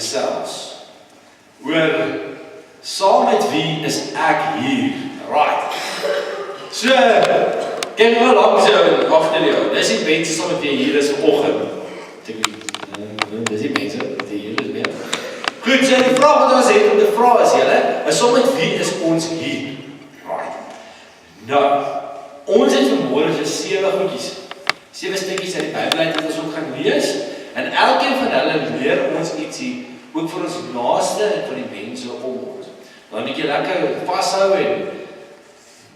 gesels oor saam met wie is ek hier? Right. So, kyk nou langs jou agter jou. Dis die mense saam met wie hier is vanoggend. Dis die mense wat hier is meer. Goed, so die vraag wat ons het om te vra is julle, saam met wie is ons hier? Right. Nou, ons het vanmôre so 7 goedjies. 7 stukkies uit die Bybel uit wat ons ook gaan lees. En elkeen van hulle leer ons ietsie, ook vir ons naaste en vir die mense om ons. Dan 'n bietjie lekker vashou en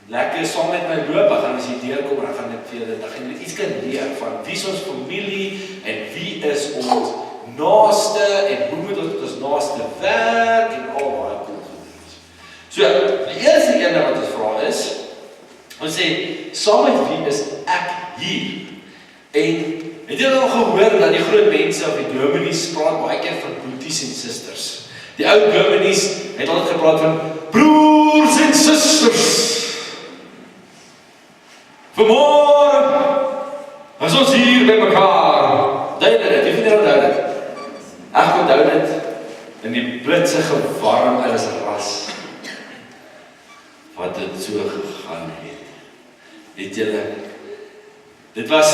lekker saam met my loop, dan gaan as jy deurkom, dan gaan ek vir julle, dan gaan julle iets kan leer van wie is ons familie en wie is ons naaste en hoe moet ons met ons naaste werk en al baie cool goedjies. So, die eerste ene wat ons vra is, ons sê, saam met wie is ek hier? En het jy al gehoor dat die groot mense of die dominees praat baie keer van boeties en sisters? Die ou dominees het altyd gepraat van broers en sisters. Vanmôre is ons hier by mekaar. Duidelik dit, jy vind dit duidelik. Ek onthou dit in die blitse gewarm en is ras wat dit so gegaan het. Weet julle, dit was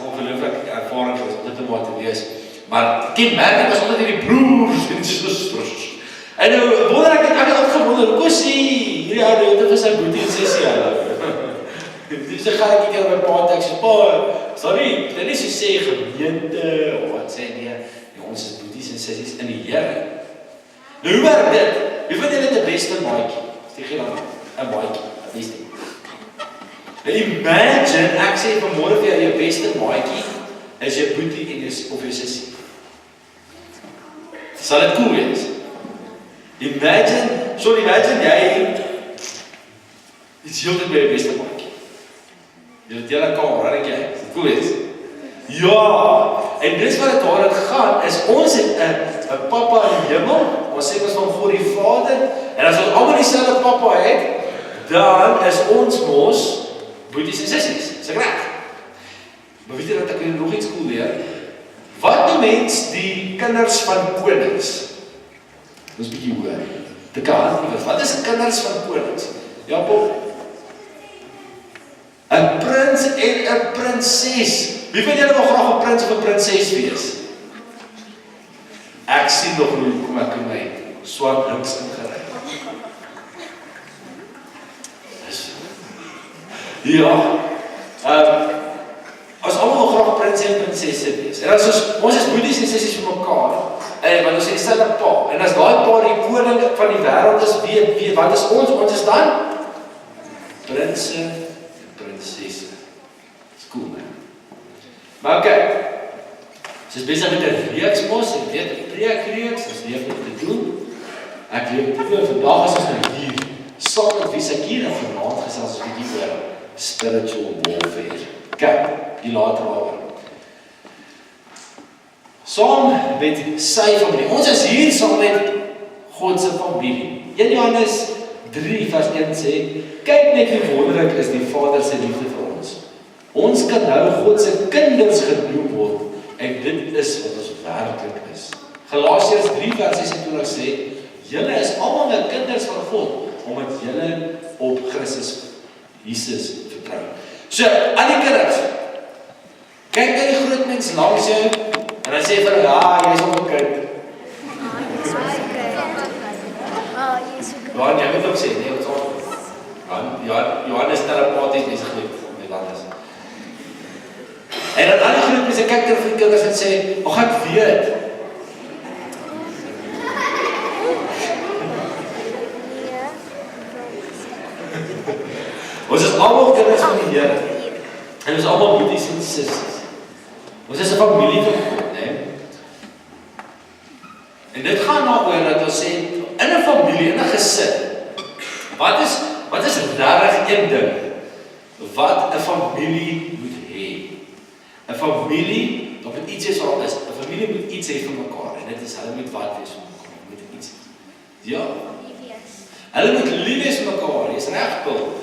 ongelooflik ervaring om dit maar te lees. Maar kenmerkend was altyd die broers en sisters. En nou wonder ek het altyd gewonder, hoe sê hierdie ou dit is sy boetie en sussie hulle. Dus dan ga ek keer op my pa en ek sê, pa, sorry, dit is so sê gemeente, of wat sê nie, ons is boeties en sissies in die Here. Nou hoe werk dit? Wie vind julle die beste maatjie? Steek jy dan 'n maatjie, die beste. Imagine, ek sê vanmôre vir jou beste maatjie is jou boetie en of jou sussie. Sal dit cool wees? Imagine jy iets heeltyd by jou beste maatjie. Jy het julle kamer, raak jy? Is dit cool wees? Ja, en dis wat het daar gaan, is ons het 'n papa in die hemel, ons sê ons van God die Vader, en as ons almal dieselfde papa het, dan is ons mos boeties en sissies, is ek reg? Maar weet jy dat ek nog iets cool leer? Wat doen mens die kinders van konings? Dis bietjie hoor. Te kan, wat is kinders van konings? Ja, Bob. 'n prins en 'n prinses. Wie van julle wil graag 'n prins of 'n prinses wees? Ek sien nog hoe kom ek in my swart links ingery. Ja. As almal wil graag prins en prinsesse wees. En as ons is boeties en sissies vir mekaar, want ons het dieselfde pa. En as daai pa die koning van die wêreld is, wie wat is ons? Ons is dan prinse en prinsesse. Dis cool, man. Maar okay. Ons is besig met 'n reeks mos, en weet 'n preekreeks, ons leef met te doen. Ek weet vandag is ons nou hier saam met wie se hier en vanaand gesels ons 'n bietjie oor spiritual warfare. Kyk, die later daaroor. Saam met sy familie. Ons is hier saam met God se familie. 1 Johannes 3 vers 1 sê, kyk net hoe wonderlik is die Vader se liefde vir ons. Ons kan nou God se kinders genoem word en dit is wat ons werklik is. Galasiërs 3 vers 26 sê, julle is almal nou kinders van God omdat julle op Christus Jesus vertrou. So, al die kinders, kyk na die groot mens langs jou en hy sê vir hulle, ja, jy is ook 'n kind. Ja, jy moet ook sê, nee, ons al. Johannes terapeutisch bezig met wat is. En dan al die groot mense kyk ter vir die kinders en sê, ag ek weet. Ons is almal kinders van die Here. En ons is almal boeties en sissies. Ons is 'n familie van God, né? En dit gaan daaroor dat ons sê in 'n familie, in 'n gesin. Wat is regtig een ding wat 'n familie moet hê? 'n Familie, of dit iets is wat is, 'n familie moet iets hê vir mekaar en dit is hulle moet wat wees vir mekaar. Moet iets. Ja. Hulle moet lief wees vir mekaar. Jy's reg, Paul.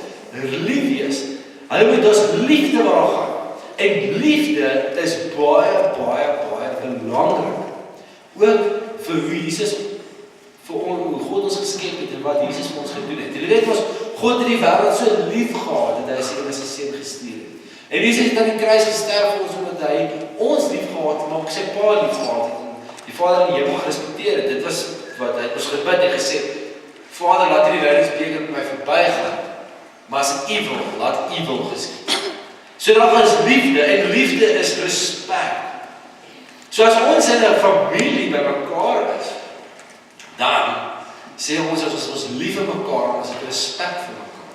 Lief wees. Hulle moet dus liefde waar gaan. En liefde is baie belangrik. Ook vir hoe Jesus, hoe God ons geskep het en wat Jesus vir ons gedoen het. Julle weet ons, God het die wêreld so lief gehad, dat hy sy enigste seun gestuur het. En Jesus het aan die kruis gesterf vir ons, omdat hy ons lief gehad het, maar ook sy pa lief gehad het, en die Vader in die hemel gerespekteer het. Dit was wat hy het ons gebid en gesê, Vader, laat hierdie lydingsbeker met my verbygaan, maar as evil, laat evil geskied. So daar is liefde, en liefde is respek. So as ons in 'n familie by mekaar is, dan sê ons as ons lief vir mekaar, ons het respek vir mekaar.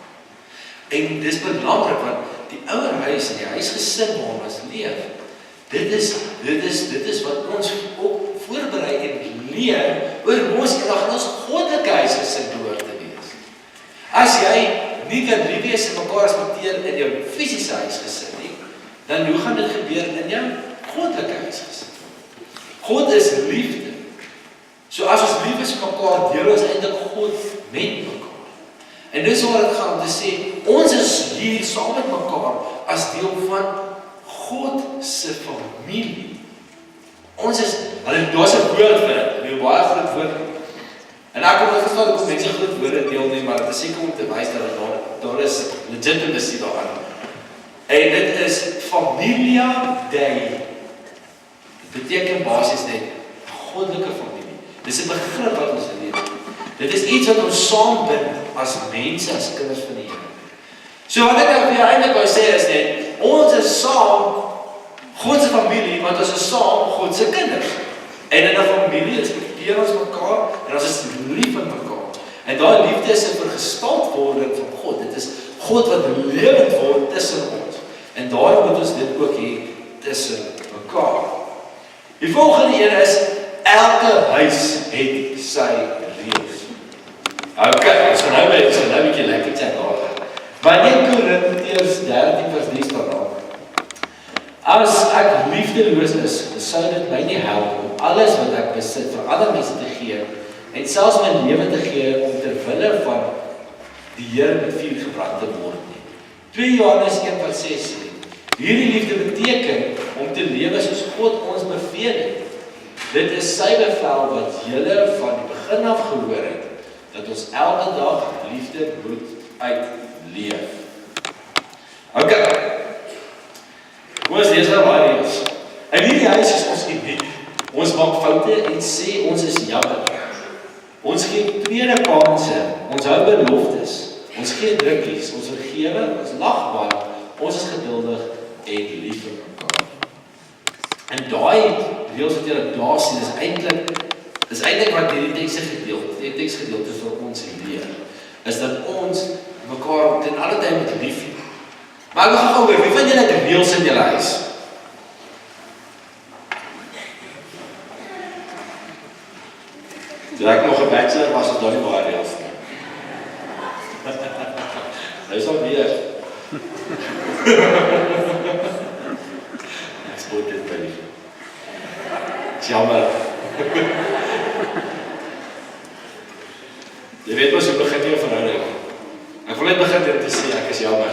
En dis belangrik, want die ouer huis en die huisgesin waar ons leef, dit is wat ons ook voorberei en leer oor ons eendag in ons goddelike huisgesin behoort te wees. As jy nie kan lief wees en mekaar respekteer in jou fisiese huisgesin nie, dan hoe gaan dit gebeur in jou goddelike huisgesin? God is liefde. So as ons lief is vir mekaar, deel ons eintlik God met mekaar. En dis waar dit gaan om te sê, ons is hier saam met mekaar as deel van God se familie. Ons is, daar's 'n woord vir dit, 'n baie groot woord. En ek kan verstaan dat mense groot woorde deel nie, maar dit is seker om te wys dat daar is legitimacy daaraan. En dit is familia Dei. Dit beteken basies net goddelike familie. Dis 'n begrip wat ons leef. Dit is iets wat ons saambind as mense, as kinders van die Here. So wat ek nou vir jou eintlik wou sê is net, ons is saam God se familie, want ons is saam God se kinders. En in 'n familie respekteer ons mekaar en ons is lief vir mekaar. En daai liefde is 'n vergestaltwording van God. Dit is God wat lewend word tussen ons. En daarom moet ons dit ook hê tussen mekaar. Die volgende een is, elke huis het sy reëls. Okay, ons gaan nou 'n bietjie lekker chat daar. Wanneer Korintiërs 13 vers 3 staan daar. As ek liefdeloos is, sou dit my nie help om alles wat ek besit vir ander mense te gee en selfs my lewe te gee om ter wille van die Here met vuur gebrand te word nie. 2 Johannes 1 vers 6 sê, hierdie liefde beteken om te lewe soos God ons beveel het. Dit is sy bevel wat julle van die begin af gehoor het, dat ons elke dag liefde moet uitleef. Okay. Ons lees nou baie reëls. In hierdie huis is ons uniek. Ons maak foute en sê ons is jammer. Ons gee tweede kansse, ons hou beloftes, ons gee drukkies, ons vergewe, ons lag baie, ons is geduldig en lief vir mekaar. En daai reëls wat jy daar sien, is eintlik wat hierdie teksgedeelte vir ons leer, is dat ons mekaar ten alle tye moet lief hê. Maar ek wil gaan oor, wie van julle het reëls in julle huis? Toe ek nog 'n bachelor was, daar nie baie reëls nie. Hy is al weer. Ek spoot dit by die. Jammer. Jy weet mos, hoe begin jy 'n verhouding? Ek wil net begin dit te sê, ek is jammer.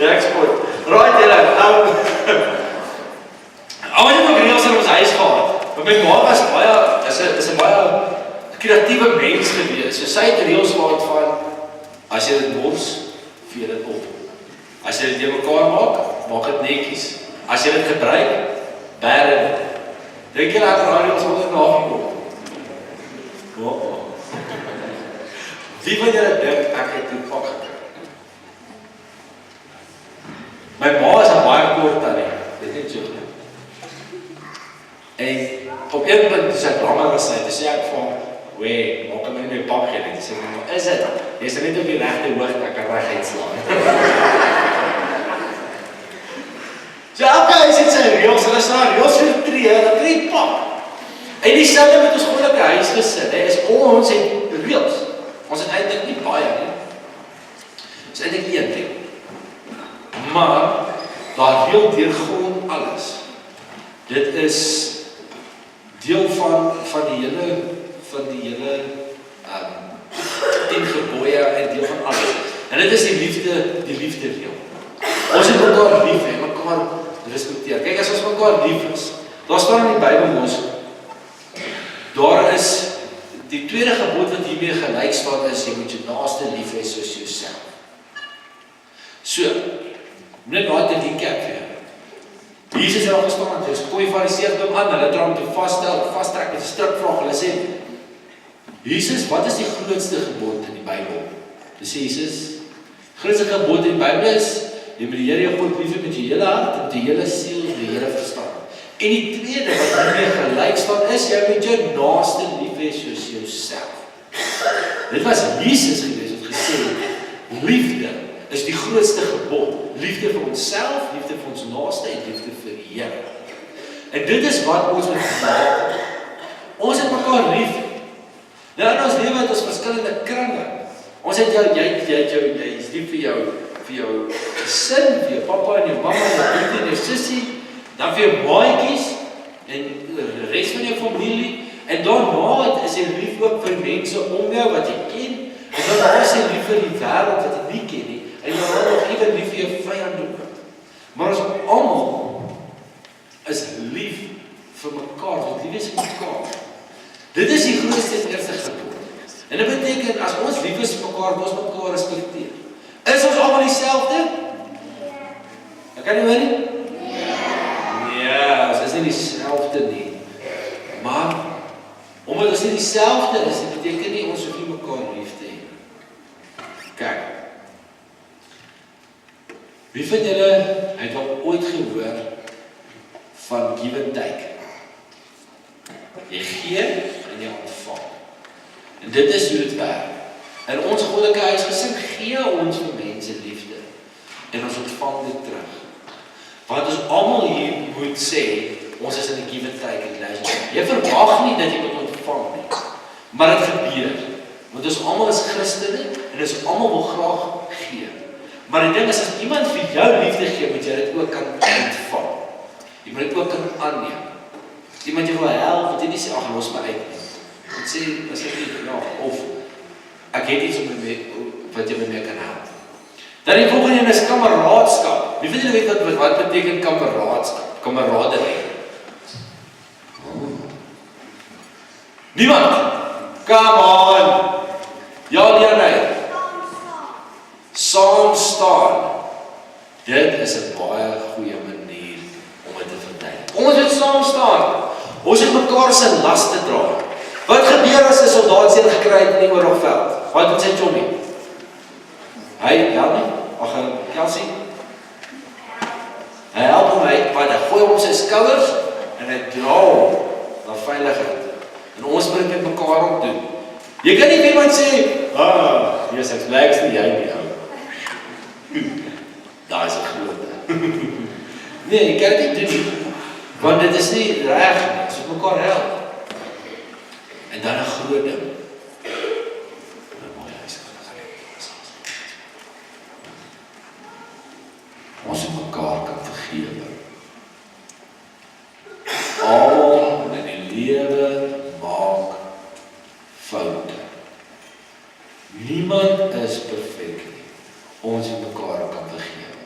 Ja, ek spoot. Right, julle, almal het ook reëls in ons huis gehad. Want my ma was is 'n baie kreatiewe mens gewees. So sy het reëls gehad van, as jy dit mors, vee dit op. As jy dit te mekaar maak dit netjies. As jy dit gebruik, bære dit. Dink jy dat reëls word nagekom? Wie van julle dink ek het toe pak gekry? My ma is 'n baie kort tannie, dit net so. En op een punt, toe sy langer was sy, toe sê ek van, wee, maak hom nie my pak gee nie. Toe sê ek, is dit? Jy is net op die regte hoogte, ek kan reg uitslaan. So elke huis het sy reëls, en as daar reëls vertree, dan tree pak. En dieselfde met ons goddelike huisgesin, is ons het reëls. Ons het eintlik nie baie nie. Ons het eintlik een ding. Maar daar heel deurgrond alles. Dit is deel van die hele 10 gebooie en deel van alles. En dit is die liefde reël. Ons het mekaar lief en mekaar respekteer. Kyk, as ons mekaar lief is, Daar staan in die Bybel ons, daar is die tweede gebod wat hiermee gelyk staan is, jy moet jou naaste lief hê soos jouself. So, net daai dit die kerk vir jou. Jesus het al gestaan, dis kom die Fariseërs by hom aan, hulle dra hom te vastrek met 'n strikvraag, hulle sê, Jesus, wat is die grootste gebod in die Bybel? Dis Jesus, grootste gebod in die Bybel is, jy moet die Here jou God lief hê met jou hele hart, met jou hele siel, met jou hele verstand. En die tweede wat hiermee gelyk staan is, jy moet jou naaste lief hê soos jouself. Dit was Jesus gewees wat gesê het, liefde is die grootste gebod. Liefde vir onsself, liefde vir ons naaste en liefde vir die Here. En dit is wat ons moet maak. Ons het mekaar lief. Nou in ons lewe het ons verskillende kringe. Ons het jy is lief vir jou gesin, vir jou pappa en jou mamma, jou broer en jou sussie, dan vir jou maatjies en die res van jou familie. En daarna is jy lief ook vir mense om jou wat jy ken. En dan is jy lief vir die wêreld wat jy nie ken nie. En jy wil nog even lief vir jou vyande ook. Maar ons almal is lief vir mekaar, want lief is vir mekaar. Dit is die grootste en eerste gebod. En dit beteken, as ons lief is vir mekaar, ons mekaar respekteer. Is ons almal dieselfde? Ek kan nie hoor nie? Nee, ons is nie dieselfde nie. Maar, omdat ons nie dieselfde is, dit beteken nie, ons hoef nie mekaar lief te hê. Kyk. Wie van julle het al ooit gehoor van give and take? Jy gee en jy ontvang. En dit is hoe dit werk. In ons goddelike huisgesin gee ons vir mense liefde en ons ontvang dit terug. Want ons almal hier moet sê, ons is in 'n give and take relationship. Jy verwag nie dat jy moet ontvang nie, maar dit gebeur. Want ons almal is Christene en ons almal wil graag gee. Maar die ding is, as iemand vir jou liefde gee, moet jy dit ook kan ontvang. Jy moet dit ook kan aanneem. As iemand jy wil help, moet jy nie sê, ag, los my uit nie. Jy moet sê, as ek nie, ja, of ek het iets wat jy mee kan help. Dan die volgende is kameraadskap. Wie van julle weet wat beteken kameraadskap? Kameraderie. Niemand? Come on! Ja, nee. Saam staan. Dit is 'n baie goeie manier om dit te verduidelik. Ons moet saam staan. Ons moet mekaar se laste dra. Wat gebeur as 'n soldaat seer gekry het in die oorlogveld? Wat doen sy chommie? Hy help nie. Ag, Kelsey. Hy help hom uit, maar hy gooi hom op sy skouers en hy dra hom na veiligheid. En ons moet dit met mekaar op doen. Jy kan nie vir iemand sê, yes, ek's bly ek's nie jy nie. Daar is 'n groot. Nee, jy kan dit doen nie. Want dit is nie reg nie. Ons moet mekaar help. En dan 'n groot ding. Ons moet mekaar kan vergewe. Almal in die lewe maak foute. Niemand is perfek nie. Ons moet mekaar kan vergewe.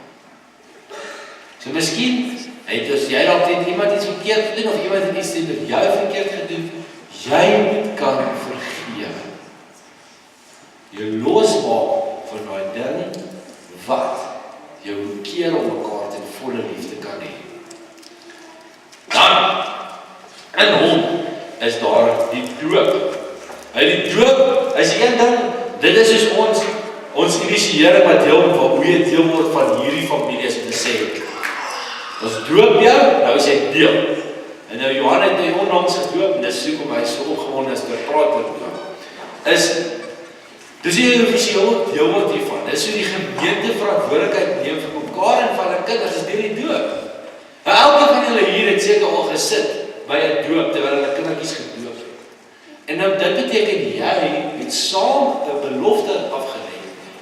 So miskien het jy dalk teen iemand iets verkeerd gedoen of iemand het iets teen jou verkeerd gedoen. Jy moet kan vergewe. Jy losmaak van daai ding wat jou keer om mekaar ten volle liefde kan hê. Dan, in hom is daar die doop. Uit die doop is een ding, dit is soos ons initiëring wat hoe jy deel word van hierdie familie is om te sê, ons doop jou, nou is jy deel. En nou Johan het my onlangs gedoop, en dis hoekom hy so opgewonde is te praat oor dis jy officieel deel word hiervan. Dis hoe die gemeente verantwoordelikheid neem vir mekaar en van hulle kinders, is deur die doop. Nou elke van julle hier het seker al gesit by 'n doop terwyl hulle kindertjies gedoop. En nou dit beteken jy het saam 'n belofte afgelê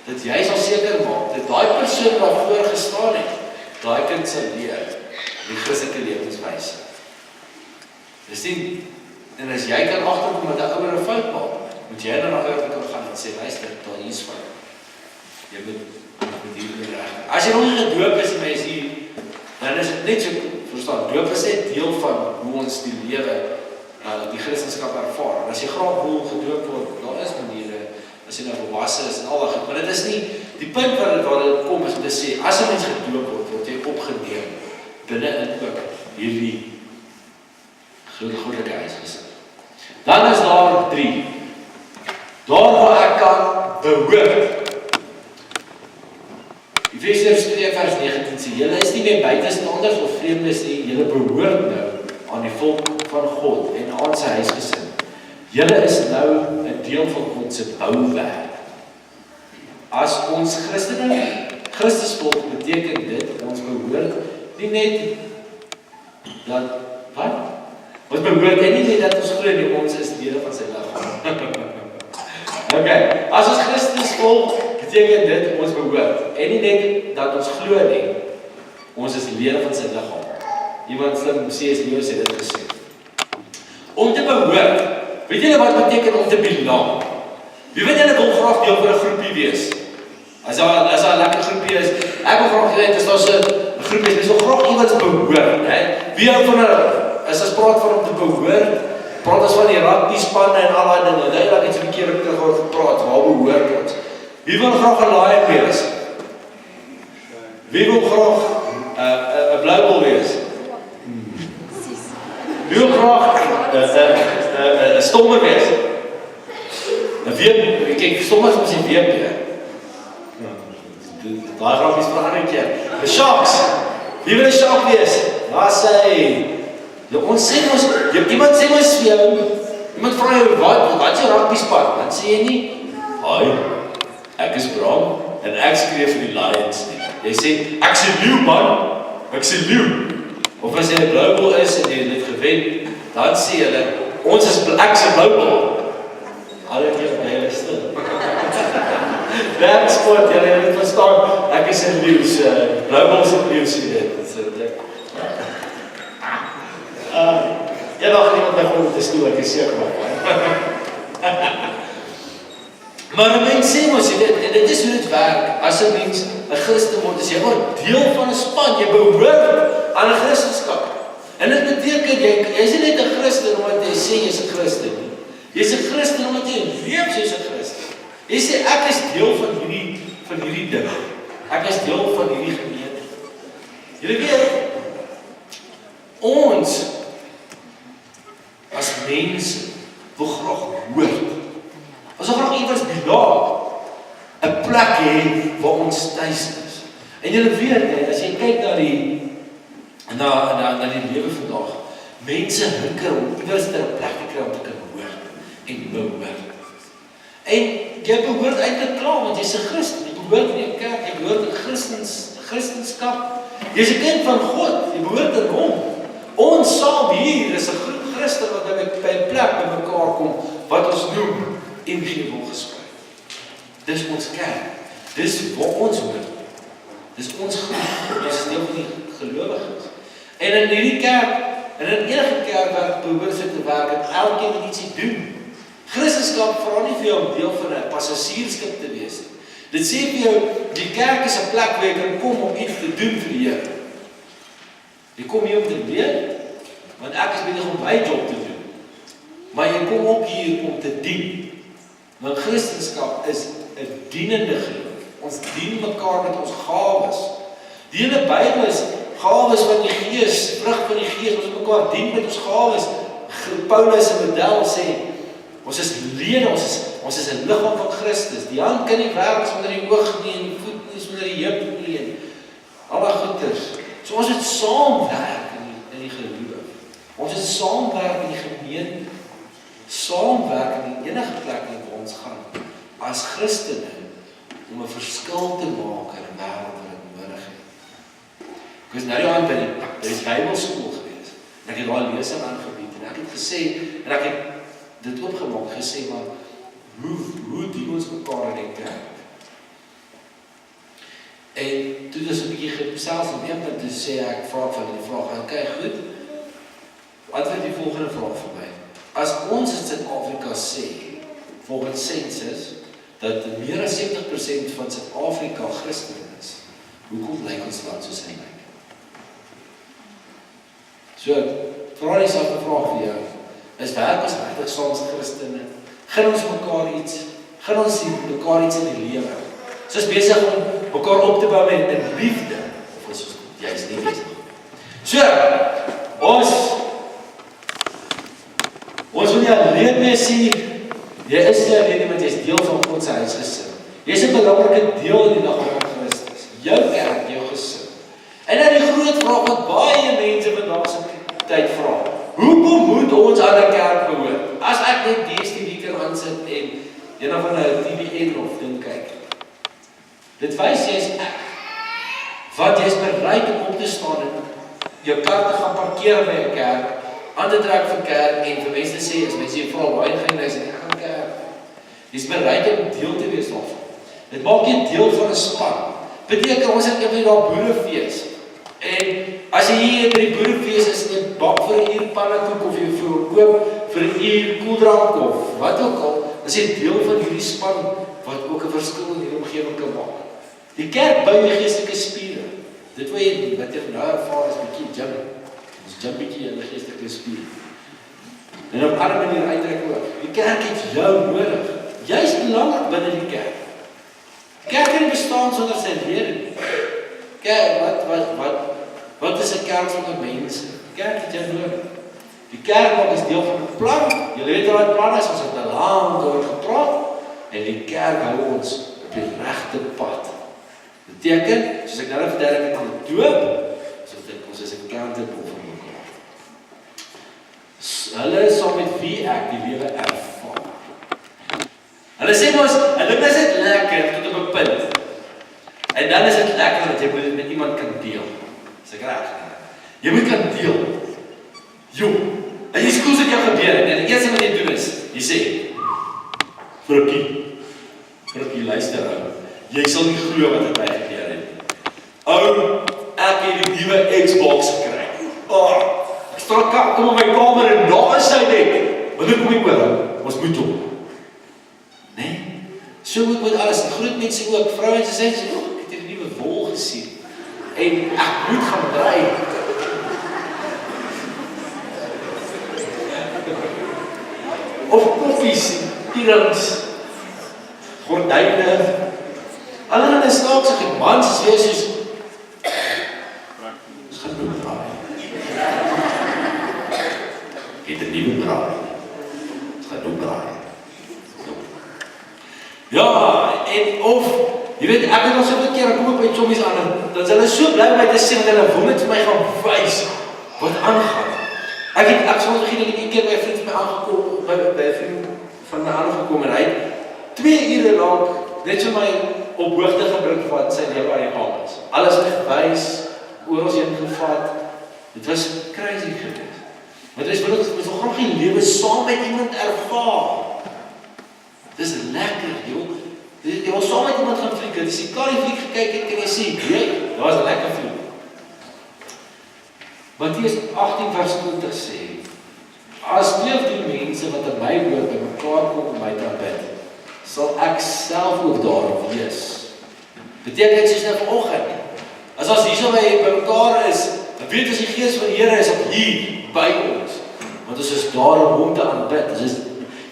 dat jy sal seker maak dat daai persoon wat voor gestaan het, daai kind sal leer die Christelike lewenswyse. Dis nie, en as jy kan agterkom met 'n ouer 'n fout maak, moet jy dan na ouer kan gaan en sê, luister, daar hier is fout. Jy moet hier reg. As jy nog nie gedoop is en jy is hier, dan is dit net so verstaan, doop is net deel van hoe ons die lewe, die Christendom ervaar. En as jy graag wil gedoop word, daar is maniere, as jy nou volwasse is en al dat, maar dit is nie, die punt waar dit kom is om te sê, as 'n mens gedoop word, word jy opgeneem binne in ook hierdie goddelike huisgesin. Dan is daar 3. Daar waar ek kan behoort. Efesiërs 2 vers 19 sê, julle is nie meer buitestanders of vreemdes nie, julle behoort nou aan die volk van God en aan sy huisgesin. Julle is nou 'n deel van God se bouwerk. As ons Christene, Christusvolk beteken dit, ons behoort nie net dat, wat? Ons behoort nie net dat ons glo nie, ons is deel van sy liggaam. Okay, as ons Christusvolk beteken dit, ons behoort, en nie net dat ons glo nie, ons is lede van sy liggaam. Iemand slim C.S. Lewis het dit gesê. Om te behoort, weet julle wat beteken om te belong? Wie weet julle wil graag deel van 'n groepie wees? As daar 'n lekker groepie is, ek wil graag weet, as daar 'n groepie is, wil graag iemand behoort, hè? Wie hou van 'n, as ons praat van om te behoort, praat ons van die rugby spanne en al daai dinge. Nee, dat iets 'n keer op terug gepraat, waar behoort ons? Wie wil graag 'n Lion wees? Wie wil graag 'n Blue Bull wees? Wie wil graag 'n Stormer wees? 'n Weep, kyk, Stormer is mos die weep, daai grap is vir 'n ander keer. The Sharks. Wie wil 'n Shark wees? Daar sê ons sê ons, iemand sê ons vir jou, iemand vra jou, wat is jou rugby span? Dan sê jy nie, hi, ek is Bram, en ek skree vir die Lions nie. Jy sê, ek sê leeu man, ek sê leeu. Of as jy 'n Blue Bull is en jy het gewen, dan sê hulle, ek sê Blue Bull. Alle keer by hulle stil. Werk sport, julle moet verstaan, ek is 'n leeu, Blue Bull is 'n leeu, sê dit. Ja, nog niemand my gewoon te stoel, ek is seker maar. Maar 'n mens sê mos, jy weet, en dit is hoe dit werk, as 'n mens 'n Christen word, as jy word deel van 'n span, jy behoort aan 'n Christendom. En dit beteken, jy's nie net 'n Christen omdat jy sê jy's 'n Christen nie. Jy's 'n Christen omdat jy leef soos 'n Christen. Jy sê, ek is deel van hierdie ding. Ek is deel van hierdie gemeente. Julle weet, ons as mense wil graag hoort. Ons wil graag iewers belong, 'n plek hê waar ons tuis is. En julle weet, as jy kyk na die lewe vandag, mense hinker om iewers 'n plek te kry om te kan hoort en behoort. En jy behoort eintlik klaar, want jy's 'n Christen, jy behoort in die kerk, jy behoort in Christendom. Jy's 'n kind van God, jy behoort aan hom. Ons saam hier is 'n groep Christen wat by 'n plek bymekaar kom wat ons noem NG Volgesprek. Dis ons kerk. Dis waar ons hoort. Dis ons groep. Ons is deel van die gelowiges. En in hierdie kerk, en in enige kerk wat behoort te werk, het elkeen moet ietsie doen. Christendom vra nie vir jou om deel van 'n passasiersskip te wees nie. Dit sê vir jou, die kerk is 'n plek waar jy kan kom om iets te doen vir die Here. Jy kom hier om te leer, want ek is besig om my job te doen. Maar jy kom ook hier om te dien. Want Christendom is 'n dienende geloof. Ons dien mekaar met ons gawes. Die hele Bybel is gawes van die Gees, vrug van die Gees, ons mekaar dien met ons gawes. Paulus se model sê, ons is lede, ons is 'n liggaam van Christus. Die hand kan nie werk sonder die oog nie, en die voet nie sonder die heup nie, en al daai goeders. So ons het saamwerk in die geloof. Ons het saamwerk in die gemeente. Saamwerk in enige plek waar ons gaan. As Christene, om 'n verskil te maak in 'n wêreld wat dit nodig het. Ek was nou aan by die Bybelskool gewees. En ek het daai lesing aangebied en ek het gesê, en ek het dit opgemaak, gesê, maar hoe dien ons mekaar in die kerk? En toe is 'n bietjie gesels en een punt, toe sê ek, vraag van die vraag, okay, goed, antwoord die volgende vraag vir my. As ons in Suid-Afrika sê, volgens sensus, dat meer as 70% van Suid-Afrika Christen is, hoekom lyk ons land soos hy lyk? So, vra die selfe vraag vir jou. Is werk ons regtig saam as Christene? Gun ons mekaar iets? Gun ons mekaar iets in die lewe? Ons is besig om mekaar op te bou in liefde. Of is ons juist nie besig? So, ons wil nie alleen wees hier. Jy is nie alleen nie, want jy is deel van God se huisgesin. Jy is 'n belangrike deel in die liggaam van Christus. Jou kerk, jou gesin. En dan die groot vraag wat baie mense vandag se tyd vra. Hoekom moet ons aan 'n kerk behoort? As ek net DStv kan aansit en een of ander TVN of ding kyk. Dit wys jy is ek. Want jy is bereid om op te staan en jou kar te gaan parkeer by 'n kerk, aan te trek vir kerk en vir mense te sê, as mense jy vra waar gaan jy sê, ek gaan kerk. Jy is bereid om deel te wees daarvan. Dit maak jy deel van 'n span. Beteken ons het eendag daar boerefees. En as jy hier by die boerefees is, jy bak vir 'n uur pannekoek of jy koop vir 'n uur koeldrank of wat ook al, is jy deel van hierdie span wat ook 'n verskil in hierdie omgewing kan maak. Die kerk bou jou geestelike spiere. Dit wat jy nou ervaar is 'n bietjie gym. Ons gym bietjie in die geestelike spiere. En op 'n ander manier uitdruk ook. Die kerk het jou nodig. Jy is belangrik binne die kerk. Kerk kan nie bestaan sonder sy lede nie. Kerk, wat is 'n kerk sonder mense? Die kerk het jou nodig. Die kerk maak as deel van 'n plan. Jy weet wat daai plan is, ons het 'n lang oor gepraat. En die kerk hou ons op die regte pad. Beteken, soos ek nou verduidelik het aan die doop, ons is 'n accountable vir mekaar. Hulle is saam met wie ek die lewe ervaar. Hulle sê mos, en dit is dit lekker tot op 'n punt. En dan is dit lekker dat jy dit met iemand kan deel. Dis ek reg. Jy moet kan deel. Jo. En jy skoos dit jou gebeur en die eerste wat jy doen is, jy sê, Frikkie, luister ou. Jy sal nie glo wat het my gebeur het. Ou, ek het die nuwe Xbox gekry. Ek staan kom in my kamer en daar is hy net. Wat kom ek oor? Ons moet hom. Nee? So moet met alles. Groot mense ook, vrouens sê, ek het 'n nuwe wol gesien. En ek moet gaan dry. Of koffies, pierings, gordyne. Allerhande snaakse mans is weer soos ons gaan nou draai. Ek het 'n nuwe draai. Ons gaan nou draai. Ja, en of jy weet ek het al soveel keer kom op by chommies aan, dan is hulle so bly om my te sien dat hulle wil net vir my gaan wys wat aangaan. Ek sal vergeet dat ek 'n keer by 'n vriend van my aangekom, by 'n vriend van my aangekom en hy 2 ure lank net vir my op hoogte gebring van sy lewe aan die hand is. Alles gewys, oor ons heen gevat. Dit was crazy geweest. Maar dit is wil graag die lewe saam met iemand ervaar. Dis lekker, joh. Jy wil saam met iemand gaan fliek. As jy klaar die fliek gekyk het, kan jy sê, "Hey, dat was 'n lekker fliek." Matteus 18 vers 20 sê, "As 2 of 3 mense wat aan my woord bymekaar kom om my te aanbid, sal ek self ook daar wees." Beteken soos nou vanoggend. As ons hierso by mekaar is, dan weet ons die Gees van die Here is op hier by ons. Want ons is daar om hom te aanbid.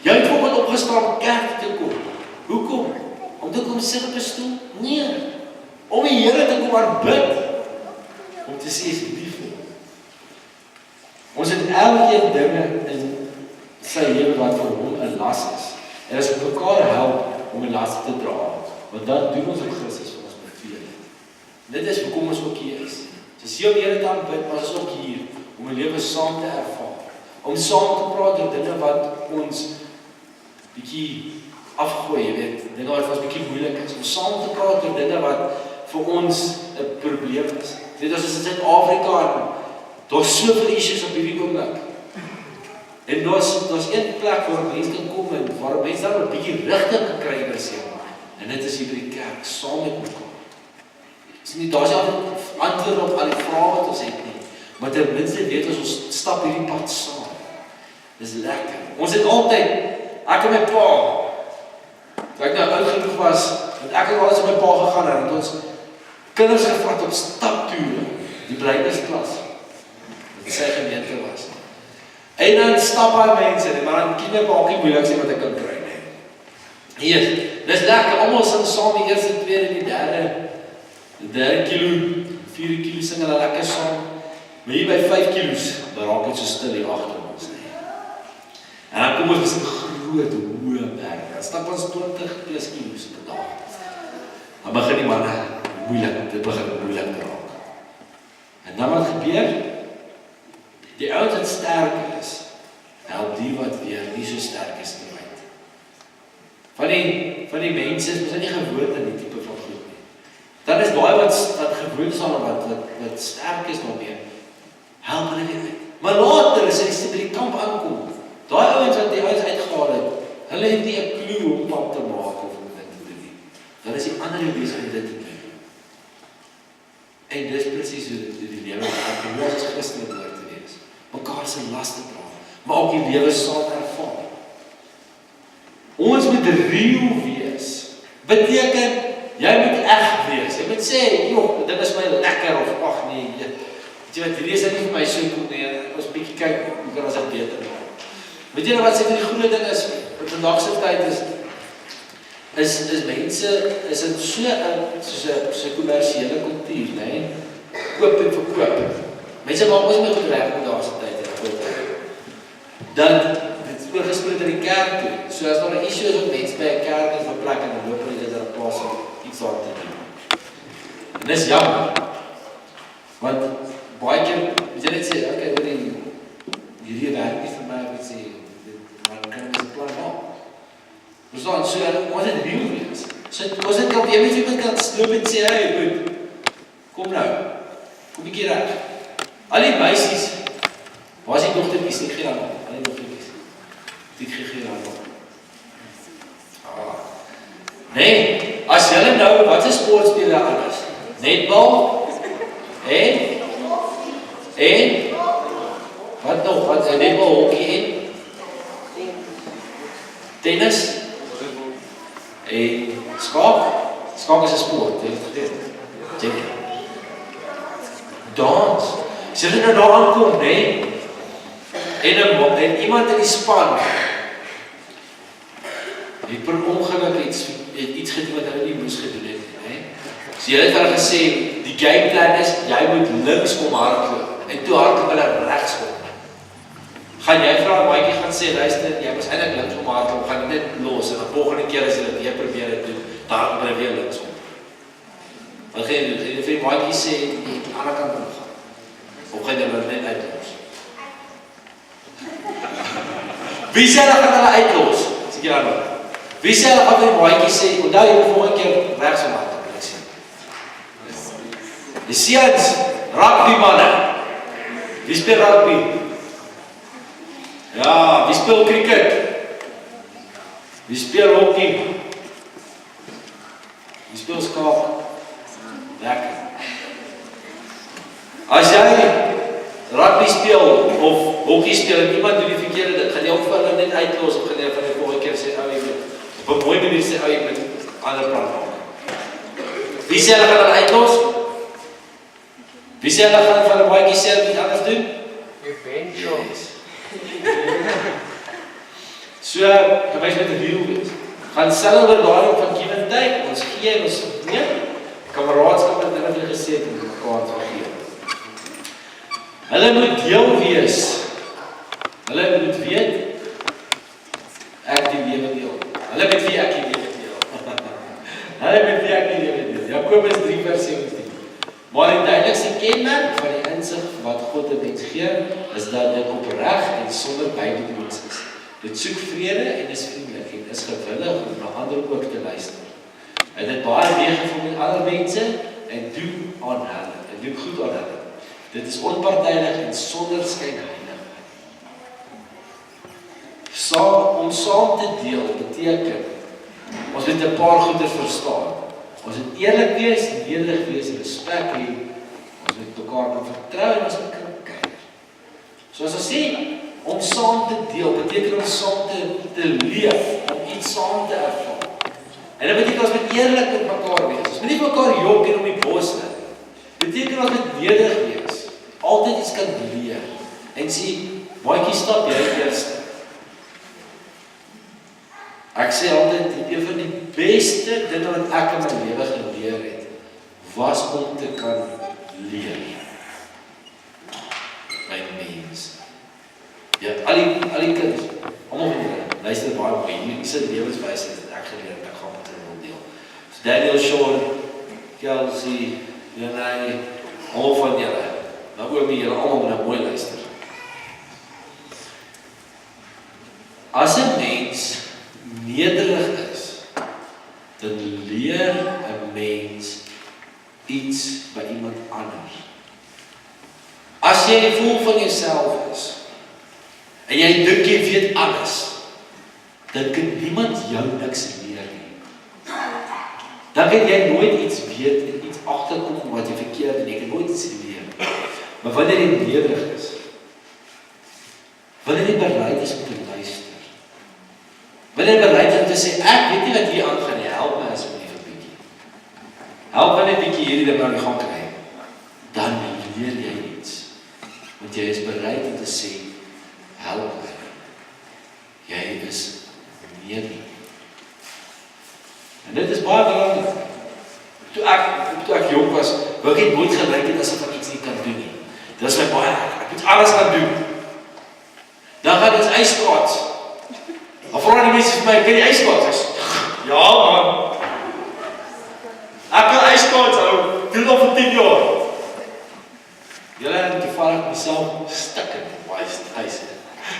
Jy het vanoggend opgestaan om kerk te kom. Hoekom? Om te kom sit op 'n stoel? Nee. Om die Here te kom aanbid. Om te sê is lief vir hom. Ons het elkeen dinge in sy lewe wat vir hom 'n las is. En as ons mekaar help om 'n las te dra, want dan doen ons op Christus vir ons beveel. Dit is hoekom ons ook hier is. Dis hier om die Here te aanbid, maar ons is ook hier om 'n lewe saam te ervaar. Om saam te praat oor dinge wat ons bietjie afgooi, jy weet, dinge wat vir ons bietjie moeilik is. Om saam te praat oor dinge wat vir ons 'n probleem is. Jy weet, as ons in Suid-Afrika en daar's soveel issues op hierdie oomblik. En daar's een plek waar mense kan kom en waar mense dan 'n bietjie rigting kan kry in hulle lewe. En dit is hier by die kerk, saam met mekaar. Daar's nie altyd antwoorde op al die vrae wat ons het nie. Maar ten minste weet ons stap hierdie pad saam. Dis lekker. Ons het altyd, ek en my pa, toe ek nou oud genoeg was, want ek het al eens met my pa gegaan en het ons kinders gevat op staptoere, die blydersklas. dit sy gemeente was. En dan stap hy mense, maar dan ken jy maar ook nie moeilik sê wat ek kan kry nie. Hier, dis lekker, almal sing saam die eerste, tweede en die derde kilo, 4 kilo sing hulle lekker saam. Maar hier by 5 kilos, dan raak het so stil hier agter ons. En dan kom ons in 'n groot, hoë berg. Dan stap ons 20 plus kilos per dag. Dan begin die manne moeilik, dit begin moeilik te raak. En dan wat gebeur? Die ouens wat sterk is, help die wat weer nie so sterk is nie uit. Van die mense is nie gewoond aan die tipe van goed nie. Dan is daai wat gewoond is aan wat sterk is daarmee, help hulle weer uit. Maar later, as hulle by die kamp aankom, daai ouens wat die huis uitgehaal het, hulle het nie 'n klou om pap te maak of om dit te doen nie. Dan is die ander besig om dit te doen. En dis presies hoe die lewe werk. Die lewe is Christen behoort te wees. Mekaar se laste dra, maar ook die lewe saam ervaar. Ons moet real wees. Beteken, jy moet eg wees. Jy moet sê, joh, dit is my lekker of ag nee, weet jy wat, hierdie is nie vir my so goed nie. Ons bietjie kyk hoe kan ons dit beter maak. Weet jy wat sê vir die groot ding is, in vandag se tyd is mense, is dit so 'n kommersiële kultuur, nee? Koop en verkoop. Mense maak ons nie goed reg in vandag se tyd nie. Dan dit oorgespreek in die kerk toe. So as daar 'n issue is met mense by 'n kerk en van plek en dan loop hulle dit daar plaas om iets aan te doen. En dis jammer. Want baie keer jy net sê, okay, hierdie werk nie vir my, wat sê, maar kan ons 'n plan maak? Ons dan so, ons het real wees. So, ons het op jy weet jy kan sloop en sê, hey, goed, kom nou, kom bietjie reg. Al die meisies, waar is die dogtertjies, nie gee dan op, al die dogtertjies, die gee dan op. Nee, as julle nou, wat is sport speel julle anders? Netbal? En? Wat nog? Wat netbal, hockey en? Tennis? En skaak? Skaak is 'n sport, jy het gedoen. Dans. As jy nou daar aankom, nee? En iemand in die span het per ongeluk iets gedoen wat hulle nie moes gedoen het, nee? So jy het al gesê, die gameplan is, jy moet links om hardloop, en toe hardloop hulle regs om. Gaan jy vir 'n maatjie gaan sê, luister, jy was eintlik links om hardloop, gaan dit los, en dan volgende keer as jy dit weer probeer het doen, dan hardloop hulle weer links om. Wat gaan jy doen? Gaan jy vir die maatjie sê, jy het die ander kant om gaan? Of gaan jy hulle net uitlos? Wie sê hulle gaan hulle uitlos? Sê jy dan? Wie sê hulle gaan vir die maatjie sê, onthou jy moet volgende keer regs om hardloop? Die seuns, rugby manne. Wie speel rugby? Ja, wie speel cricket? Wie speel hockey? Wie speel skaak? Lekker. As jy rugby speel of hockey speel en iemand doen die verkeerde ding, gaan jy ook vir hulle net uitlos of gaan jy van die volgende keer sê, ou jy moet op 'n mooi manier sê, ou jy moet ander plan maak. Wie sê hulle gaan hulle uitlos? Wie sê hulle gaan van 'n baie sê wat anders doen? Eventuals. So, gewys met 'n wiel wees. Gaan selfs oor daai van give and take, ons gee en ons neem. Kameraadskap het hulle gesê het om mekaar te gee. Hulle moet deel wees. Hulle moet weet ek die lewe deel. Hulle weet wie ek die lewe deel. Hulle weet wie ek die lewe deel. Jakobus 3:17. Maar die duidelikste kenmerk van die insig wat God 'n mens gee, is dat dit opreg en sonder bybedoelings is. Dit soek vrede en is vriendelik en is gewillig om na ander ook te luister. En dit baie meegevoel met ander mense en doen aan hulle. En doen goed aan hulle. Dit is onpartydig en sonder skynheiligheid. Om saam te deel beteken, ons moet 'n paar goeie verstaan. Ons moet eerlik wees, nederig wees, respek hê. Ons moet mekaar kan vertrou en ons moet kan kyk. Soos ons sê, om saam te deel beteken om saam te leef, om iets saam te ervaar. En dit beteken ons moet eerlik met mekaar wees. Ons moet nie mekaar jok en om die bos nie. Beteken ons moet nederig wees. altyd iets kan leer. En sê, maatjie, stap jy eers. Ek sê altyd, een van die beste dinge wat ek in my lewe geleer het, was om te kan leer. My mens. Ja, al die kinders, allemaal van julle, luister baie mooi, hier is die lewenswijsheid wat ek geleer het, ek gaan met hulle wil deel. So Daniel, Sean, Kelsey, Janai, allemaal van julle, Naomi, julle allemaal moet nou mooi luister. As 'n mens nederig is, dan leer 'n mens iets by iemand anders. As jy vol van jouself is, en jy dink jy weet alles, dan kan niemand jou niks leer nie. Dan kan jy nooit iets weet en iets agterkom wat jy verkeerd en jy kan nooit iets leer. Maar wanneer jy nederig is, wanneer jy bereid is om te luister, wanneer jy bereid is om te sê, ek weet nie wat hier aangaan nie, help my asseblief 'n bietjie. Help my net 'n bietjie hierdie ding aan die gang kry. Dan leer jy iets. Want jy is bereid om te sê, help my. Jy is nederig. En dit is baie belangrik. Toe ek jong was, wou ek nooit gelyk het asof ek iets nie kan doen nie. Dit is my baie, ek moet alles kan doen. Dan gaan ons ijskaats. Dan vraag die mense vir my, kan jy ijskaats? Ja man. Ek kan ijskaats hou, doen al vir 10 jaar. Julle het toevallig myself stikken, baie ijs.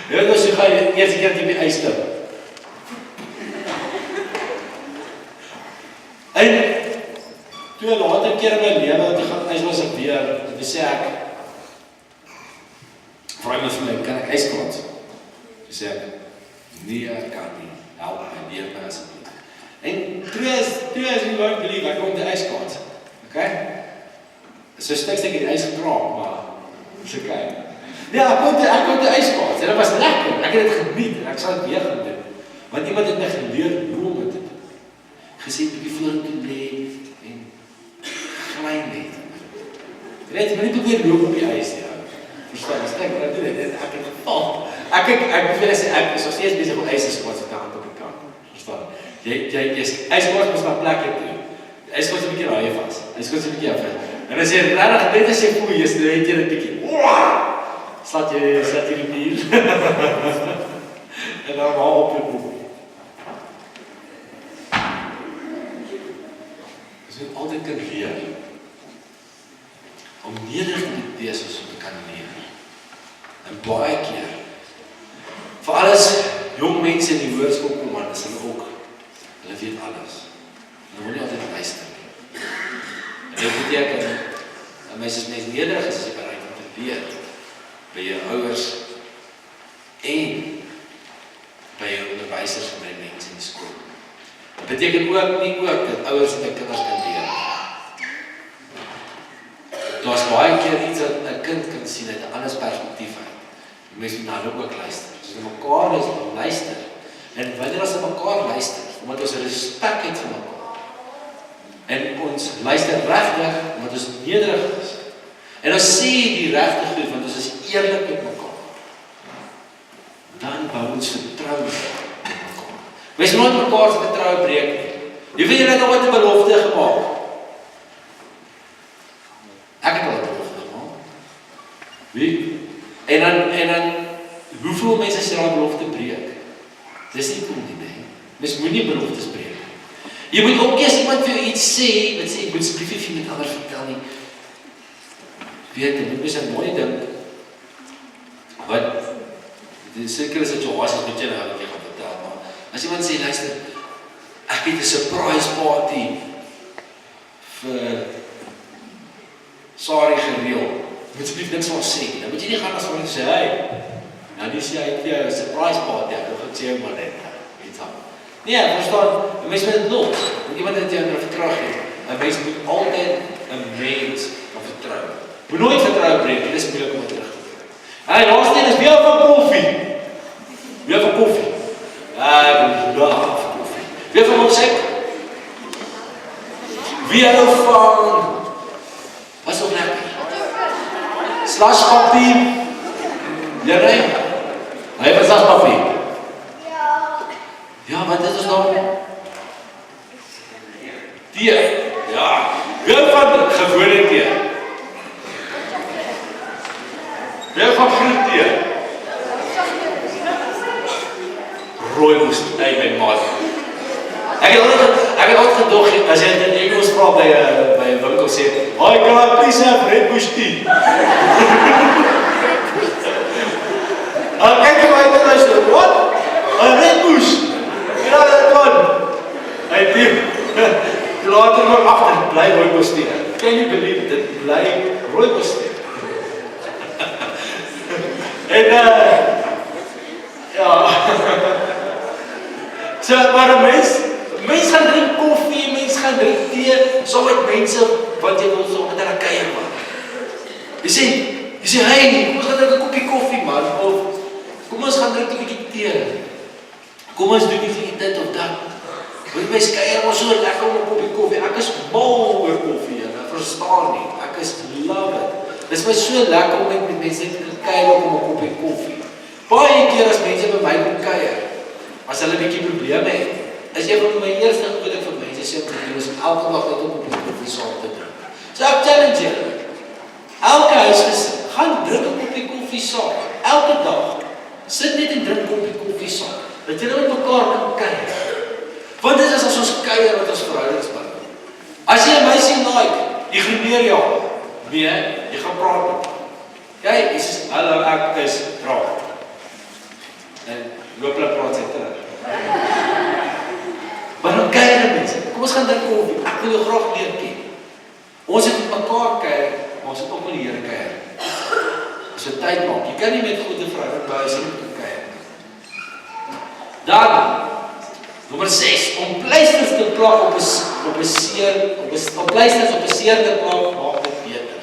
Jy weet so ga jy eerste keer die ijs stip. En toe later keer in my lewe, toe gaan ijs was ek weer, toe sê ek, vraag my vir my, kan ek ijskaats? Toe sê ek, nee, ek kan nie, help my, leer my asseblief. En toe is die Lord believe, ek kom die ijskaats, okay? So stikst ek die ijs gekraak, maar, is okay. Ja, ek kon die ijskaats, en dat was lekker, ek het het geniet, en ek sal het weer gaan doen. Want iemand het my geleer hoe om het te doen. Gesê, bietjie vorentoe lê, en klein net. Jy weet, jy moet nie probeer loop op die ijs, ja. Verstaan, as ek wat doen het, ek het geval. Ek is nog steeds bezig om ijskaats te hand op die kant. Verstaan? Jy is ijskaats moet maar plek het toe. Ijskaats 'n bietjie raai vas. Ijskaats 'n bietjie af. En as jy regtig net as jy voel jy is net jy 'n bietjie. Slaat jy die bier. En dan maar op jou boek. Jy moet altyd kan leer. Om nederig te wees as om te kan leer. En baie keer, vir alles jong mense in die woordskool kom aan, is hulle ook, hulle weet alles. Hulle wil nie altyd luister nie. En dit beteken, dat mens is mens nederig is, as jy bereid om te leer, by jou ouers, en by jou onderwysers en by mense in die skool. Dit beteken ook nie dat ouers en kinders kan leer. Daar is baie keer iets wat 'n kind kan sien uit 'n ander perspektief uit. Die mense moet na hulle ook luister. As hulle mekaar is, luister. En wanneer as hulle mekaar luister, omdat ons respek het vir mekaar. En ons luister regtig, omdat ons nederig is. En ons sê die regte goed, want ons is eerlik met mekaar. Dan bou ons vertroue met mekaar. Wees nooit mekaar se vertroue breek nie. Jy weet julle het nooit 'n belofte gemaak. Ek het al 'n belofte gemaak. Wie? En dan, hoeveel mense sê daai belofte breek? Dis nie cool nie, nee. Mens moet nie beloftes breek. Jy moet ook eers iemand vir jou iets sê, wat sê, ek moet asseblief vir iemand anders vertel nie. Weet jy, dit is 'n mooi ding, wat, die sekere situasies moet jy nou een keer gaan vertel, maar as iemand sê, luister, ek het 'n surprise party vir Sari gereël, moet asseblief niks van sê, dan moet jy nie gaan as iemand sê, hey, nou die sê, ek het jou 'n surprise party, ek wil sê jou maar net, iets aan. Nee, verstaan, 'n mens moet dit los, want iemand het jou nou verkrag het, 'n mens moet altyd 'n mens kan vertrou. Moet nooit vertrou breek, dit is moeilik om terug te kry. Hey, laaste een is weer van koffie. Weer van koffie. Ek love koffie. Weer van musiek. Weer van, wat is nog lekker? Slashpapier? Jy? Hy het slashpapier. Ja, wat is ons nou? Tee. Ja. Wie van gewone tee? Wie van groen tee? Rooibos, my maat. Ek het altyd gedog, as jy in Engels praat by 'n winkel sê, "Hi, can I please have Redbush tea?" Kyk jy my dit is, "What? A Redbush? Ja, dat one." Hy diep. Later nog agter bly Rooibos tea. Can you believe dit bly Rooibos tea? En ja. So, maar mens gaan drink koffie, mens gaan drink tee, so met mense wat jy wil so met hulle kuier man. Jy sê, hey, kom ons gaan drink 'n koppie koffie man, of kom ons gaan drink 'n bietjie tee. Kom ons doen nie dit of dat. Want my kuier was so lekker om 'n koppie koffie. Ek is mal oor koffie, en ek verstaan nie. Ek is love it. Dit is my so lekker om met mense te kuier om 'n koppie koffie. Baie keer as mense by my kom kuier, as hulle 'n bietjie probleme het, is een van my eerste goed ek vir mense sê om te doen, is om elke dag net op 'n koffie saam te drink. So ek challenge julle. Elke huisgesin, gaan drink 'n koppie koffie saam. Elke dag. Sit net en drink 'n koppie koffie saam. Dat julle met mekaar kan kuier. Want dit is as ons kuier wat ons verhoudings bou. As jy 'n meisie like, ignoreer jou. Nee, jy gaan praat met haar. Kyk, jy sê, hallo, ek is raak. En loop hulle praat sy terug. Maar dan kuier mense. Kom ons gaan drink koffie. Ek wil jou graag leer ken. Ons het met mekaar kuier, maar ons het ook met die Here kuier. Ons het tyd maak. Jy kan nie met goeie verhouding bou as jy moet kuier. Dan nommer 6, om pleisters te plak op 'n seer te plak maak dit beter.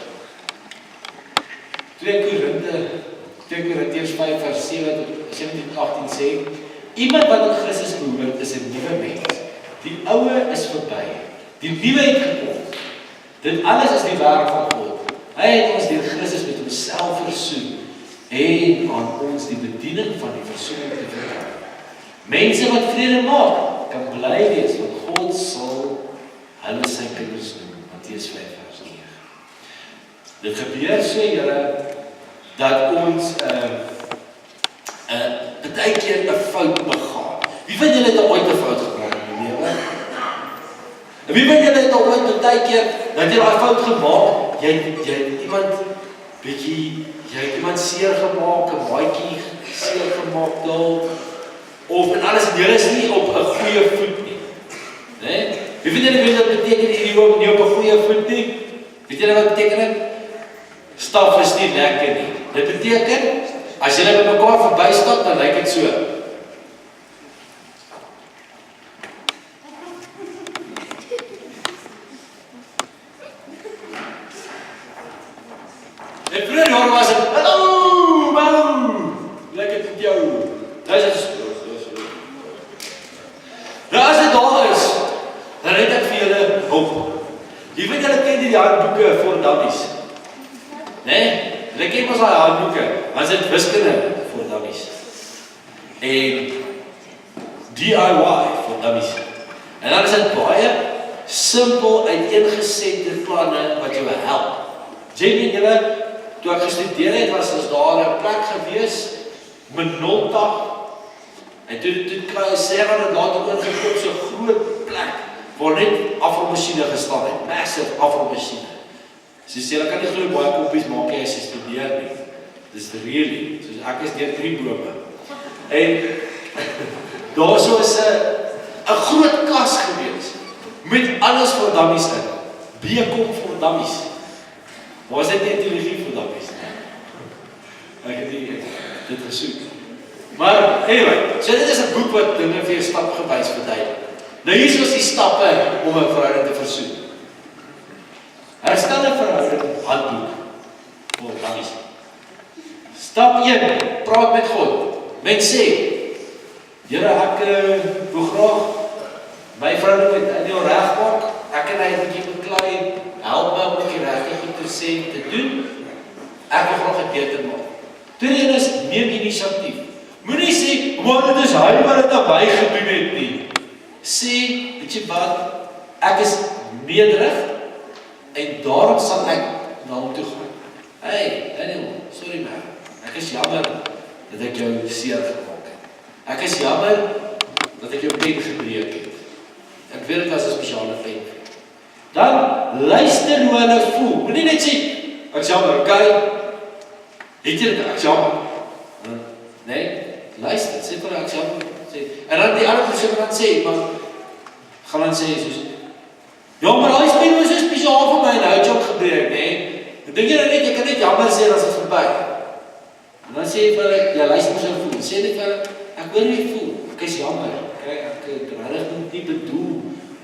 2 Korintiërs 5 vers 17-18 sê, iemand wat in Christus behoort is 'n nuwe mens. Die ou is verby. Die nuwe het gekom. Dit alles is die werk van God. Hy het ons deur Christus met homself versoen en aan ons die bediening van die versoening te vertrou. Mense wat vrede maak, kan bly wees, want God sal hulle sy kinders noem. Matteus 5 vers 9. Dit gebeur so, julle, dat ons baie keer 'n fout begaan. Wie van julle het ooit 'n fout gemaak in die lewe? En wie van julle het ooit baie keer dat jy 'n fout gemaak, jy het iemand seer gemaak, 'n maatjie seer gemaak dalk, of en alles, en jy is nie op 'n goeie voet nie. Né? Wie van julle weet wat beteken nie op 'n goeie voet nie? Weet julle wat beteken dit? Stap is nie lekker nie. Dit beteken, as julle met mekaar verbystap, dan lyk dit so. En vroeger jare was dit, hallo, man, lekker met jou. Dis is nou as dit daar is, dan het ek vir julle hulp. Jy weet julle ken die handboeke vir dummies. Nee? Hulle ken ons daai handboeke, as dit wiskunde vir dummies. En DIY vir dummies. En dan is dit baie simpel uiteengesette planne wat jou help. Jy julle, toe ek gestudeer het, was daar 'n plek gewees met 0 dag. En toe kry jy sê dat dit later oorgekom so 'n groot plek waar net afvalmasjiene gestaan het, massive afvalmasjiene. So sê hulle kan nie glo baie koppies maak jy as jy studeer nie. Dis really, soos ek is deur 3 bome. En daarso is 'n groot kas gewees met alles vir dummies in. B-kom vir dummies. Maar was dit nie teologie vir dummies nie? Ek het dit gesoek. Maar anyway, so dit is 'n boek wat dinge vir jou stapgewys verduidelik. Nou hier is die stappe om 'n verhouding te versoen. Herstel 'n verhouding handboek vir dummies. Stap 1, praat met God. Mens sê, Here, ek wil graag my verhouding met jou reg maak. Ek en hy het 'n bietjie beklei. Help my om die regte goed te sê, te doen. ek wil graag dit beter maak. Tweede een is, neem inisiatief. Moenie sê, maar dit is hy wat dit aan my gedoen het nie. Sê, weet jy wat, ek is nederig, en daarom sal ek na hom toe gaan. Hey, Daniel, sorry man, ek is jammer dat ek jou seer gemaak het. Ek is jammer dat ek jou pen gebreek het. Ek weet dit was 'n spesiale pen. Dan luister hoe hulle voel. Moenie net sê, ek is jammer, okay? Het jy dit, ek is jammer? Nee, luister, sê vir ek is jammer. En dan die ander persoon gaan sê, maar gaan dan sê soos, ja, maar hy pen was so spesiaal vir my en hy het jou gebreek, nee. Ek dink jy kan net jammer sê as dit verby. En dan sê jy vir hulle, ja, luister hoe jy voel. Sê dit vir hulle, ek weet hoe jy voel. Ek is jammer. Kyk, ek het regtig nie bedoel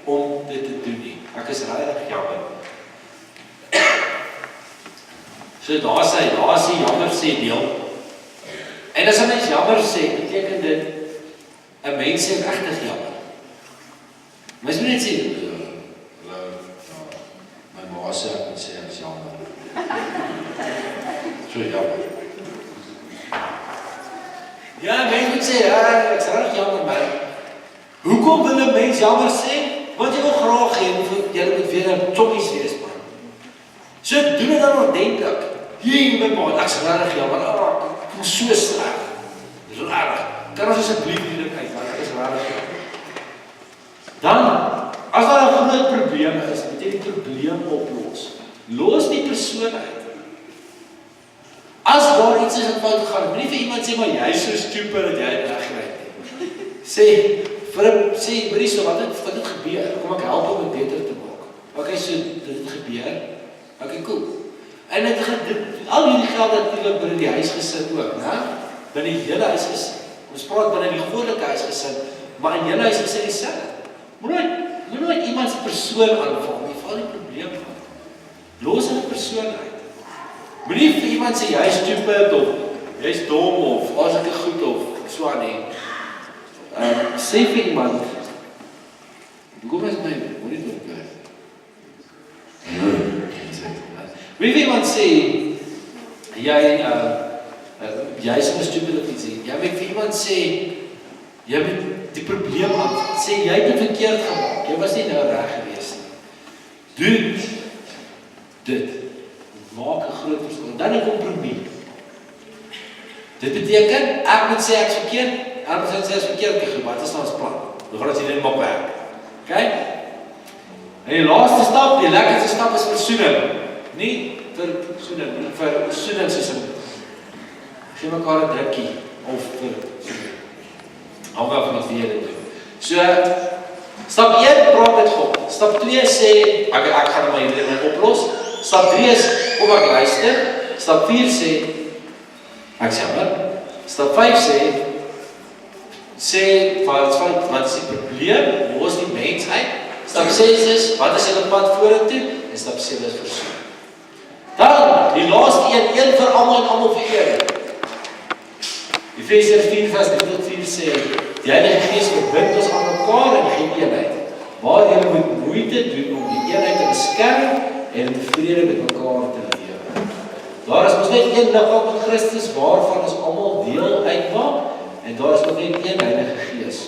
om dit te doen nie. Ek is regtig jammer. So daar is die jammer sê deel. En as 'n mens jammer sê, beteken dit 'n mens sê regtig jammer. Mens moet net sê, my ma sê ek moet sê ek is jammer. So jammer. Ja, mens moet sê, ek is regtig jammer man. Hoekom wil 'n mens jammer sê? Want jy wil graag hê, jy moet weer 'n chokkies wees man. So doen dit dan ordentlik. Hier my ma, ek is regtig jammer. Ek voel so sleg. Dis reg. Kan ons asseblief hierdie kyk, want ek is regtig jammer. Dan, as daar 'n groot probleem is, moet jy die probleem oplos. Los die persoon uit. As daar iets is wat fout gaan, moenie vir iemand sê maar jy is so stupid dat jy dit reg kry nie. Sê hoorie so wat het gebeur? Kom ek help om dit beter te maak. Okay, so dit het gebeur. Okay, cool. En al hierdie geld natuurlik binne die huisgesin ook, né? Binne die hele huisgesin. Ons praat binne die gevolike huisgesin, maar in hele huisgesin dieselfde. Moet nooit iemand se persoon aanval nie, val die probleem aan. Los hulle persoon uit. Moenie vir iemand sê jy is stupid of jy is dom of as ek goed of so aan nie. Sê vir iemand, kom eens my, moenie doen dit. Wie vir iemand sê jy is so stupid of iets. Jy moet vir iemand sê jy moet die probleem aanval. Sê jy het dit verkeerd gemaak. Jy was nie nou reg gewees nie. Doen dit. Maak 'n groot verskil. Dan 'n kompromie. Dit beteken ek moet sê ek is verkeerd, en moet sê ek is verkeerd, wat is nou ons plan? Hoe gaan ons dit maak werk? Okay? En die laaste stap, die lekkerste stap is versoening. Nie vir versoening, nie vir versoening soos gee mekaar 'n drukkie of vir hang af van wat jy dit doen. So stap 1 praat met God. Stap 2 sê ek gaan my hierdie oplos. Stap 3 is kom ek luister. Stap 4 sê ek jammer. Stap 5 sê wat is die probleem? Los die mens uit. Stap 6 is wat is julle pad vorentoe? En stap 7 is versoening. Dan die laaste een vir almal en almal vir een. Efesiërs 4:3-4 sê die Heilige Gees verbind ons aan mekaar in eenheid. Waar julle moet moeite doen om die eenheid te beskerm en in vrede met mekaar te lewe. Daar is ons net een liggaam met Christus waarvan ons almal deel uitmaak en daar is ook net een Heilige Gees.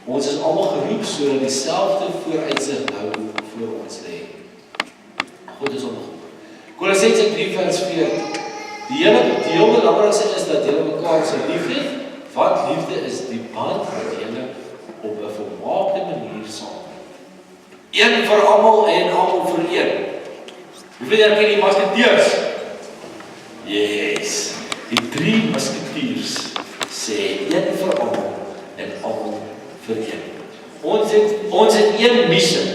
Ons is almal geroep sodat dieselfde vooruitsig hou voor ons lê. God is almal goed. Kolossense 3:4. Die heel belangrikste is dat julle mekaar se liefhet, want liefde is die band wat julle op 'n volmaakte manier saambind. Een vir almal en almal vir een. Hoeveel herken die musketiers? Yes. Die 3 musketiers sê een vir almal en almal vir een. Ons het een missie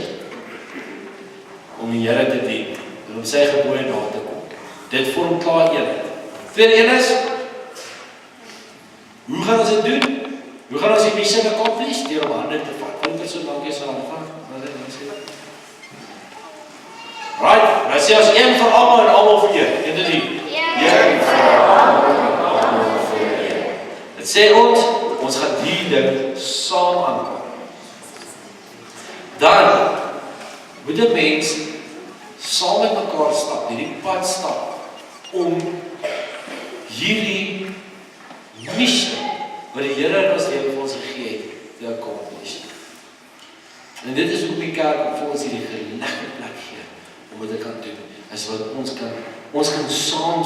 om die Here te dien en om sy gebooie na te kom. Dit vorm klaar een. Tweede een is, hoe gaan ons dit doen? Hoe gaan ons die missie accomplish? Deur om hande te vat. Wat is so lank jy sal aanvang? Right, nou sê ons een vir almal en almal vir een. Een te dien. Een vir almal en almal vir een. Dit sê ons gaan die ding saam aanpak. Dan moet 'n mens saam met mekaar stap, hierdie pad stap om hierdie missie wat die Here in ons lewe vir ons gegee het, te accomplish. En dit is hoekom die kerk ook vir ons hierdie gelegde plek gee, om dit te kan doen, as wat ons kan saam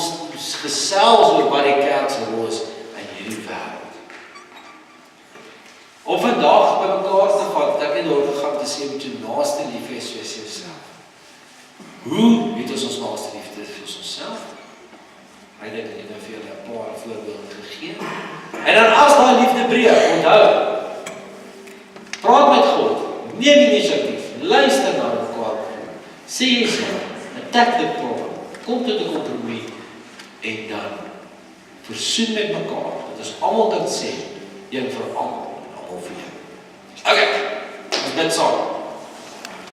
gesels oor wat die kerk se rol is in hierdie wêreld. Om vandag by mekaar te vat, ek het daaroor gegaan te sê, met jou naaste lief hê soos jouself. Hoe het ons naaste liefde vir onsself? Hy het net vir julle 'n paar voorbeelde gegee. En dan as daai liefde breek, onthou, praat met God, neem inisiatief, luister na mekaar, sê jouself, attack the problem, kom tot 'n kompromie, en dan versoen met mekaar, dat ons almal kan sê, een vir almal, en almal vir een. Okay, ons bid saam.